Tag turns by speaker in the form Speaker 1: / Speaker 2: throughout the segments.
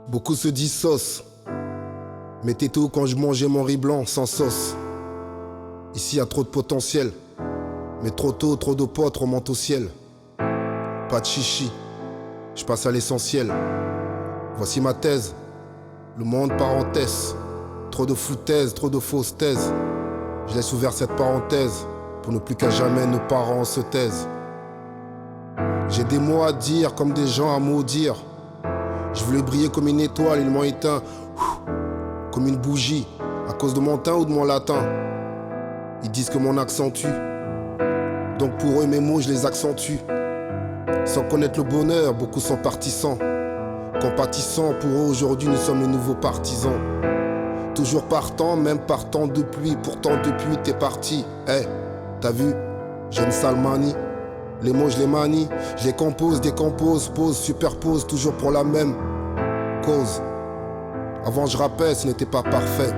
Speaker 1: Beaucoup se disent sauce, mais t'étais où quand je mangeais mon riz blanc sans sauce? Ici y a trop de potentiel, mais trop tôt, trop de potes remontent au ciel. Pas de chichi, je passe à l'essentiel. Voici ma thèse, le monde parenthèse. Trop de foutaises, trop de fausses thèses. Je laisse ouvert cette parenthèse pour ne plus qu'à jamais nos parents se taisent. J'ai des mots à dire comme des gens à maudire. Je voulais briller comme une étoile, ils m'ont éteint comme une bougie, à cause de mon teint ou de mon latin. Ils disent que mon accent tue, donc pour eux mes mots je les accentue. Sans connaître le bonheur, beaucoup sont partisans. Compatissants, pour eux aujourd'hui nous sommes les nouveaux partisans. Toujours partant, même partant de pluie, pourtant depuis t'es parti. Eh, t'as vu, jeune Salmani. Les mots je les manie, je les compose, décompose, pose, superpose, toujours pour la même cause. Avant je rappais, ce n'était pas parfait.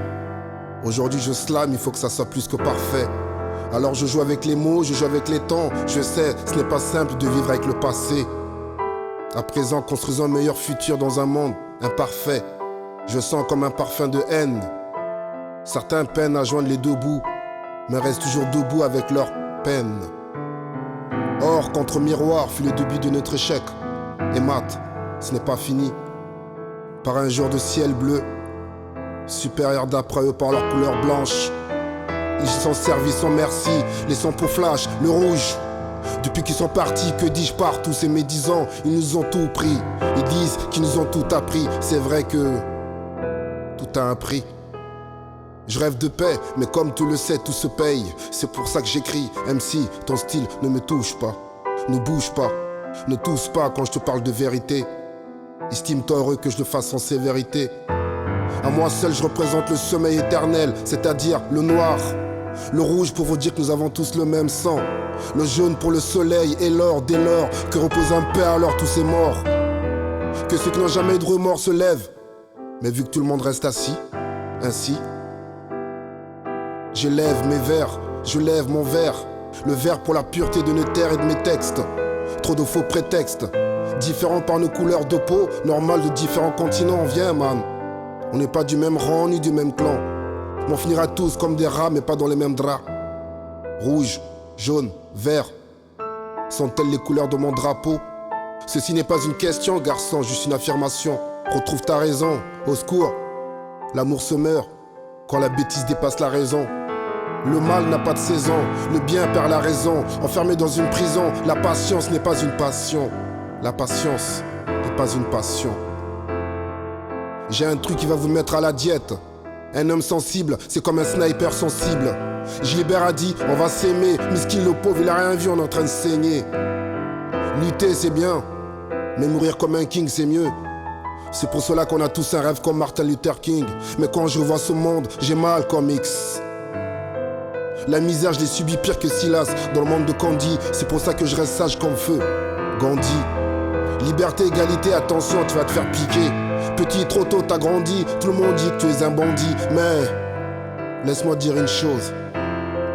Speaker 1: Aujourd'hui je slam, il faut que ça soit plus que parfait. Alors je joue avec les mots, je joue avec les temps. Je sais, ce n'est pas simple de vivre avec le passé. À présent, construisons un meilleur futur dans un monde imparfait. Je sens comme un parfum de haine. Certains peinent à joindre les deux bouts, mais restent toujours debout avec leur peine. Or, contre miroir fut le début de notre échec. Et mat, ce n'est pas fini. Par un jour de ciel bleu, supérieur d'après eux par leur couleur blanche. Ils sont servis sans merci, les sons pour flash, le rouge. Depuis qu'ils sont partis, que dis-je par tous ces médisants? Ils nous ont tout pris, ils disent qu'ils nous ont tout appris. C'est vrai que tout a un prix. Je rêve de paix, mais comme tu le sais, tout se paye. C'est pour ça que j'écris, MC, ton style ne me touche pas. Ne bouge pas, ne tousse pas quand je te parle de vérité. Estime-toi heureux que je le fasse en sévérité. À moi seul je représente le sommeil éternel, c'est-à-dire le noir. Le rouge pour vous dire que nous avons tous le même sang. Le jaune pour le soleil et l'or, dès lors que repose en paix alors tous ces morts. Que ceux qui n'ont jamais eu de remords se lèvent. Mais vu que tout le monde reste assis, ainsi je lève mes vers, je lève mon verre. Le verre pour la pureté de nos terres et de mes textes. Trop de faux prétextes, différents par nos couleurs de peau. Normal de différents continents, viens man. On n'est pas du même rang ni du même clan. On finira tous comme des rats mais pas dans les mêmes draps. Rouge, jaune, vert, sont-elles les couleurs de mon drapeau? Ceci n'est pas une question garçon, juste une affirmation. Retrouve ta raison, au secours. L'amour se meurt quand la bêtise dépasse la raison. Le mal n'a pas de saison, le bien perd la raison. Enfermé dans une prison, la patience n'est pas une passion. La patience n'est pas une passion. J'ai un truc qui va vous mettre à la diète. Un homme sensible, c'est comme un sniper sensible. Gilbert a dit, on va s'aimer. Miskin le pauvre, il a rien vu, on est en train de saigner. Lutter c'est bien, mais mourir comme un king c'est mieux. C'est pour cela qu'on a tous un rêve comme Martin Luther King. Mais quand je revois ce monde, j'ai mal comme X. La misère je l'ai subie pire que Silas dans le monde de Candy. C'est pour ça que je reste sage comme feu Gandhi. Liberté, égalité, attention, tu vas te faire piquer. Petit, trop tôt, t'as grandi. Tout le monde dit que tu es un bandit. Mais laisse-moi dire une chose,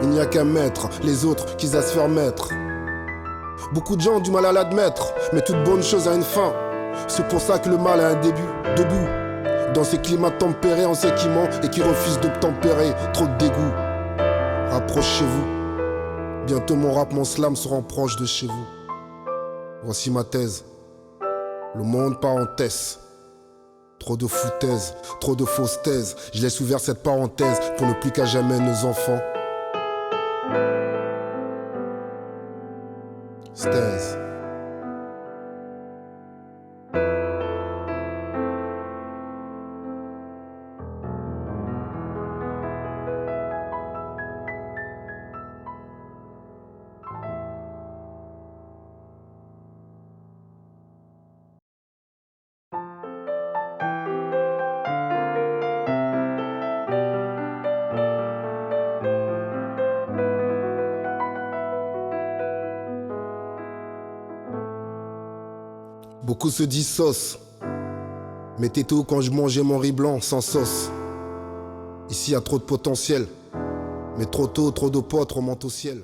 Speaker 1: il n'y a qu'un maître, les autres qu'ils osent se faire maître. Beaucoup de gens ont du mal à l'admettre, mais toute bonne chose a une fin. C'est pour ça que le mal a un début, debout. Dans ces climats tempérés, on sait qui ment et qui refuse de tempérer. Trop de dégoût. Rapprochez-vous. Bientôt mon rap, mon slam seront proches de chez vous. Voici ma thèse. Le monde parenthèse. Trop de foutaises, trop de fausses thèses. Je laisse ouvert cette parenthèse pour ne plus qu'à jamais nos enfants. Thèse. Beaucoup se disent sauce, mais t'étais où quand je mangeais mon riz blanc sans sauce? Ici y a trop de potentiel, mais trop tôt, trop de potes remontent au ciel.